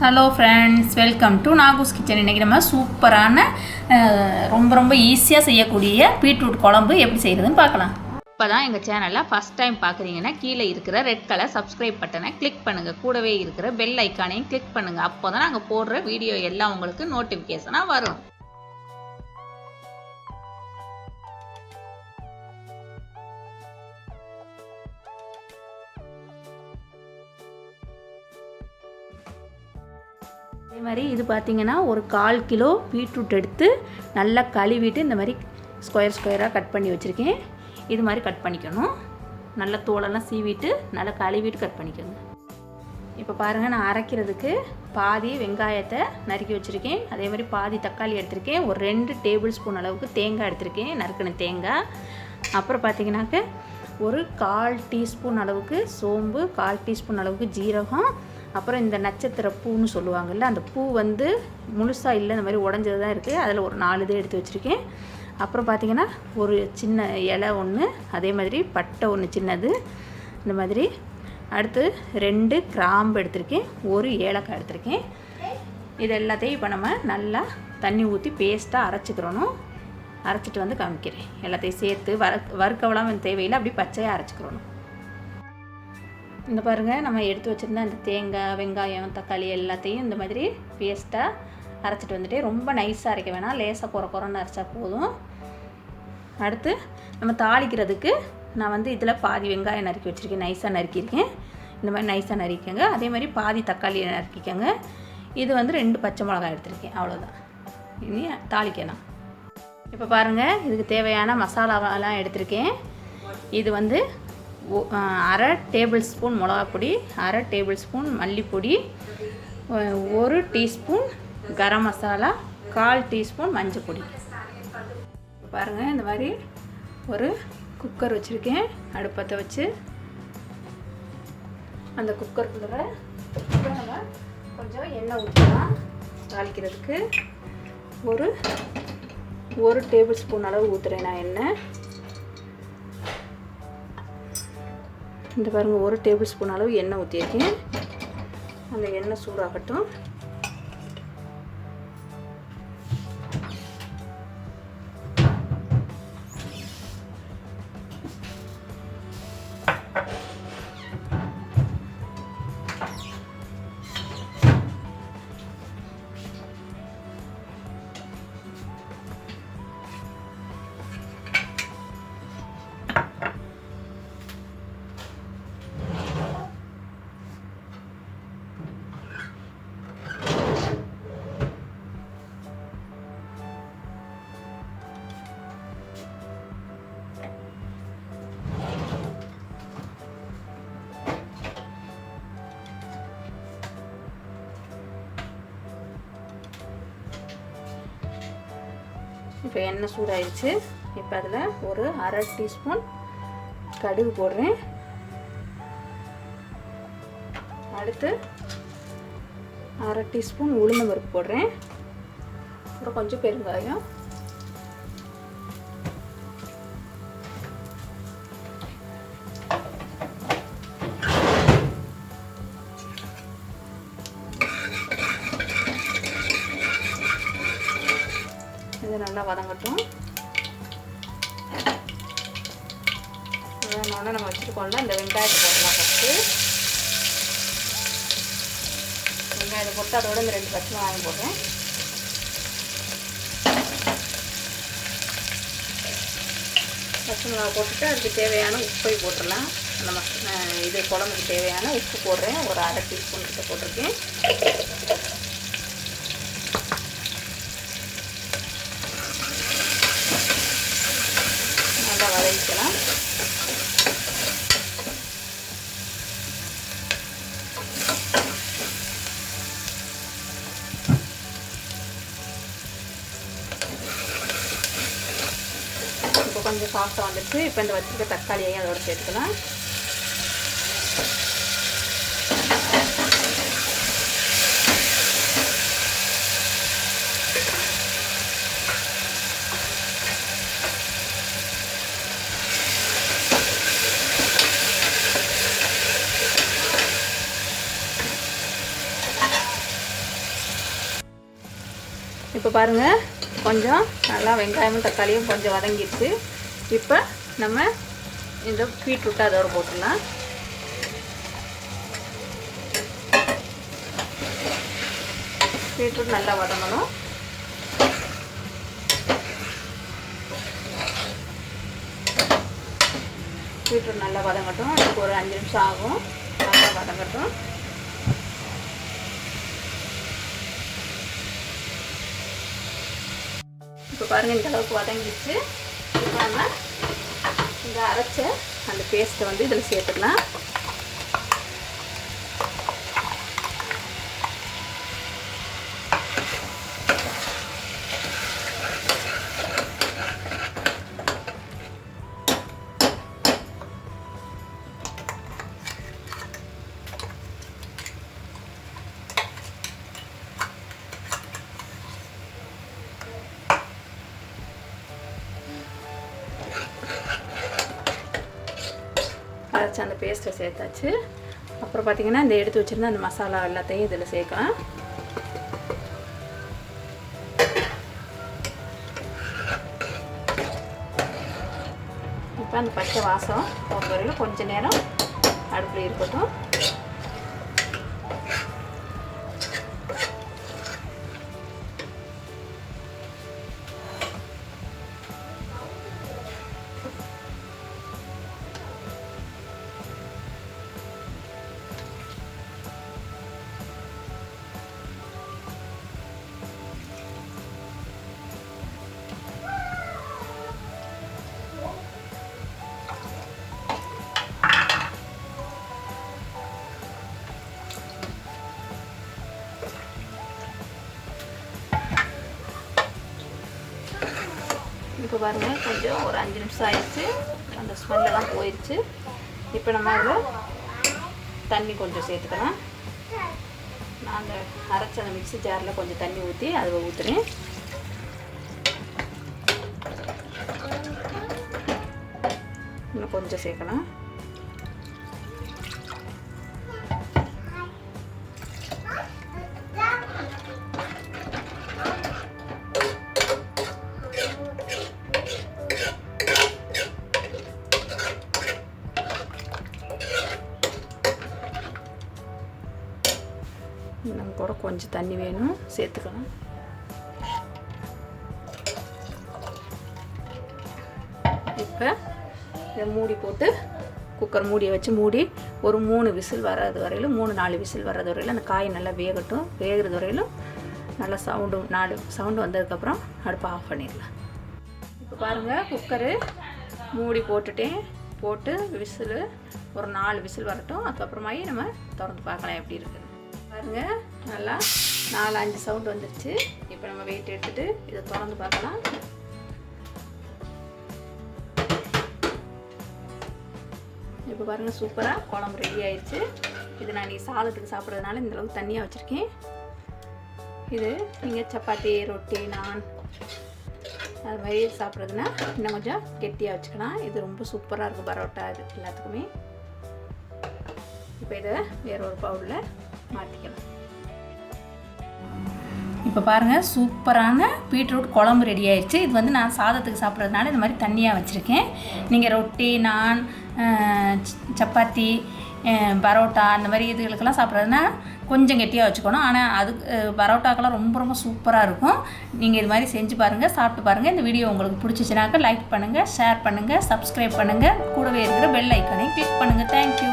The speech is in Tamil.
Hello friends, welcome to Nagoo's kitchen. இன்றைக்கி நம்ம சூப்பரான ரொம்ப ஈஸியாக செய்யக்கூடிய பீட்ரூட் குழம்பு எப்படி செய்கிறதுன்னு பார்க்கலாம். இப்போ தான் எங்கள் சேனலில் ஃபஸ்ட் டைம் பார்க்குறீங்கன்னா கீழே இருக்கிற ரெட் கலர் சப்ஸ்கிரைப் பட்டனை கிளிக் பண்ணுங்கள். கூடவே இருக்கிற பெல் ஐக்கானையும் கிளிக் பண்ணுங்கள். அப்போ தான் நாங்கள் போடுற வீடியோ எல்லாம் உங்களுக்கு நோட்டிஃபிகேஷனாக வரும். அதே மாதிரி இது பார்த்திங்கன்னா ஒரு 1/4 கிலோ பீட்ரூட் எடுத்து நல்லா கழுவிட்டு இந்த மாதிரி ஸ்கொயராக கட் பண்ணி வச்சுருக்கேன். இது மாதிரி கட் பண்ணிக்கணும். நல்லா தோலெல்லாம் சீவிட்டு நல்லா கழுவிட்டு கட் பண்ணிக்கணும். இப்போ பாருங்கள், நான் அரைக்கிறதுக்கு பாதி வெங்காயத்தை நறுக்கி வச்சுருக்கேன். அதே மாதிரி பாதி தக்காளி எடுத்திருக்கேன். ஒரு 2 டேபிள் ஸ்பூன் அளவுக்கு தேங்காய் எடுத்திருக்கேன், நறுக்கின தேங்காய். அப்புறம் பார்த்திங்கனாக்க ஒரு 1/4 டீஸ்பூன் அளவுக்கு சோம்பு, 1/4 டீஸ்பூன் அளவுக்கு ஜீரகம், அப்புறம் இந்த நட்சத்திர பூன்னு சொல்லுவாங்கள்ல, அந்த பூ வந்து முழுசாக இல்லை, இந்த மாதிரி உடஞ்சது தான் இருக்குது. அதில் ஒரு 4 இது எடுத்து வச்சுருக்கேன். அப்புறம் பார்த்திங்கன்னா ஒரு சின்ன இலை ஒன்று, அதே மாதிரி பட்டை ஒன்று சின்னது, இந்த மாதிரி. அடுத்து 2 கிராம்பு எடுத்திருக்கேன், ஒரு ஏலக்காய் எடுத்திருக்கேன். இது எல்லாத்தையும் இப்போ நம்ம நல்லா தண்ணி ஊற்றி பேஸ்ட்டாக அரைச்சிக்கிறணும். அரைச்சிட்டு வந்து காமிக்கிறேன். எல்லாத்தையும் சேர்த்து வறுக்கவெல்லாம் தேவையில்லை, அப்படி பச்சையாக அரைச்சிக்கிறணும். இந்த பாருங்கள், நம்ம எடுத்து வச்சுருந்த அந்த தேங்காய், வெங்காயம், தக்காளி எல்லாத்தையும் இந்த மாதிரி பேஸ்ட்டாக அரைச்சிட்டு வந்துட்டு, ரொம்ப நைஸாக அரைக்க வேணாம், லேசாக குறன்னு அரைச்சா போதும். அடுத்து நம்ம தாளிக்கிறதுக்கு நான் வந்து இதில் பாதி வெங்காயம் நறுக்கி வச்சுருக்கேன், நைஸாக நறுக்கியிருக்கேன். இந்த மாதிரி நைஸாக நறுக்கிக்கங்க. அதே மாதிரி பாதி தக்காளியை நறுக்கிக்கங்க. இது வந்து 2 பச்சை மிளகாய் எடுத்திருக்கேன், அவ்வளோதான். இனி தாளிக்கணும். இப்போ பாருங்கள், இதுக்கு தேவையான மசாலாவெல்லாம் எடுத்திருக்கேன். இது வந்து 1/2 டேபிள் ஸ்பூன் மிளகாப்பொடி, 1/2 டேபிள் ஸ்பூன் மல்லிப்பொடி, 1 டீஸ்பூன் கரம் மசாலா, 1/4 டீஸ்பூன் மஞ்சள் பொடி. பாருங்கள், இந்த மாதிரி ஒரு குக்கர் வச்சுருக்கேன். அடுப்பத்தை வச்சு அந்த குக்கருக்குள்ளே நம்ம கொஞ்சம் எண்ணெய் ஊற்றலாம். தாளிக்கிறதுக்கு ஒரு டேபிள் ஸ்பூன் அளவு ஊற்றுறேன் நான் எண்ணெய். இந்த பாருங்கள், 1 டேபிள் ஸ்பூன் அளவு எண்ணெய் ஊற்றியிருக்கேன். அந்த எண்ணெய் சூடாகட்டும். இப்போ எண்ணெய் சூடாயிடுச்சு. இப்போ அதில் ஒரு 1/2 டீஸ்பூன் கடுகு போடுறேன். அடுத்து 1/2 டீஸ்பூன் உளுந்து பருப்பு போடுறேன். அப்புறம் கொஞ்சம் பெருங்காயம், இது நல்லா வதங்கட்டும். அதனால நம்ம வச்சுருக்கோம்ல, இந்த வெங்காயத்தை போடலாம். ஃபஸ்ட்டு வெங்காயத்தை போட்டு அதோட இந்த 2 பச்சை மிளகாயும் போடுறேன். பச்சை மிளகாய் போட்டுட்டு அதுக்கு தேவையான உப்பை போட்டுடலாம். நம்ம இது குழம்புக்கு தேவையான உப்பு போடுறேன். ஒரு 1/2 டீஸ்பூன் கிட்ட போட்டிருக்கேன். வதக்கிக்கலாம். இப்போ கொஞ்சம் சாஃப்டாக வந்துடுச்சு. இப்போ இந்த வச்சுருக்க தக்காளியையும் அதோட சேர்த்துக்கலாம். பாருங்கள் கொஞ்சம் நல்லா வெங்காயமும் தக்காளியும் கொஞ்சம் வதங்கிடுச்சு. இப்போ நம்ம இந்த பீட்ரூட்டை அதோட போட்டுடலாம். பீட்ரூட் நல்லா வதங்கணும். பீட்ரூட் நல்லா வதங்கட்டும். இதுக்கு ஒரு 5 நிமிஷம் ஆகும். நல்லா வதங்கட்டும். இப்போ பாருங்கள் இந்த அளவுக்கு வதங்கிடுச்சு. இப்போ நம்ம இந்த அரைச்ச அந்த பேஸ்ட்டை வந்து இதில் சேர்த்துக்கலாம். அரைச்சி அந்த பேஸ்ட்டை சேர்த்தாச்சு. அப்புறம் பார்த்திங்கன்னா இந்த எடுத்து வச்சுருந்த அந்த மசாலா எல்லாத்தையும் இதில் சேர்க்கலாம். இப்போ அந்த பச்சை வாசம் போகிற வரையிலும் கொஞ்சம் நேரம் அடுப்பில் இருக்கட்டும். இப்போ பாருங்கள் கொஞ்சம் ஒரு 5 நிமிஷம் ஆயிடுச்சு. அந்த ஸ்மெல்லாம் போயிடுச்சு. இப்போ நம்ம அதில் தண்ணி கொஞ்சம் சேர்த்துக்கலாம். நான் அந்த அரைச்ச அந்த மிக்ஸி ஜாரில் கொஞ்சம் தண்ணி ஊற்றி அதில் ஊற்றுறேன். இன்னும் கொஞ்சம் சேர்க்கலாம். நம்ம கூட கொஞ்சம் தண்ணி வேணும், சேர்த்துக்கலாம். இப்போ இதை மூடி போட்டு குக்கர் மூடியை வச்சு மூடி ஒரு 3 விசில் வர்றது வரையிலும் 3-4 விசில் வர்றது வரையிலும் அந்த காய் நல்லா வேகட்டும். வேகிறது வரையிலும் நல்லா 4 சவுண்டு வந்ததுக்கப்புறம் அடுப்பை ஆஃப் பண்ணிடலாம். இப்போ பாருங்கள் குக்கரு மூடி போட்டுட்டேன். போட்டு விசில் ஒரு 4 விசில் வரட்டும். அதுக்கப்புறமாயி நம்ம திறந்து பார்க்கலாம் எப்படி இருக்குது. பாருங்கள் நல்லா 4-5 சவுண்டு வந்துடுச்சு. இப்போ நம்ம வெயிட் எடுத்துகிட்டு இதை திறந்து பார்க்கலாம். இப்போ பாருங்கள் சூப்பராக குழம்பு ரெடி ஆயிடுச்சு. இது நான் இன்றைக்கி சாதத்துக்கு சாப்பிட்றதுனால இந்தளவுக்கு தண்ணியாக வச்சுருக்கேன். இது நீங்கள் சப்பாத்தி, ரொட்டி, நான் அது மாதிரி சாப்பிட்றதுனா இன்னும் கொஞ்சம் கெட்டியாக வச்சுக்கலாம். இது ரொம்ப சூப்பராக இருக்கும் பரோட்டா இது எல்லாத்துக்குமே. இப்போ இதை வேறு ஒரு பவுலில் மாற்றிக்கலாம். இப்போ பாருங்கள் சூப்பரான பீட்ரூட் குழம்பு ரெடி ஆயிடுச்சு. இது வந்து நான் சாதத்துக்கு சாப்பிட்றதுனால இந்த மாதிரி தண்ணியாக வச்சுருக்கேன். நீங்கள் ரொட்டி, நான், சப்பாத்தி, பரோட்டா அந்த மாதிரி இதுகளுக்கெல்லாம் சாப்பிட்றதுனா கொஞ்சம் கெட்டியாக வச்சுக்கணும். ஆனால் அது பரோட்டாக்கெல்லாம் ரொம்ப ரொம்ப சூப்பராக இருக்கும். நீங்கள் இது மாதிரி செஞ்சு பாருங்கள், சாப்பிட்டு பாருங்கள். இந்த வீடியோ உங்களுக்கு பிடிச்சிச்சினாக்கா லைக் பண்ணுங்கள், ஷேர் பண்ணுங்கள், சப்ஸ்கிரைப் பண்ணுங்கள். கூடவே இருக்கிற பெல் ஐக்கானையும் கிளிக் பண்ணுங்கள். தேங்க்யூ.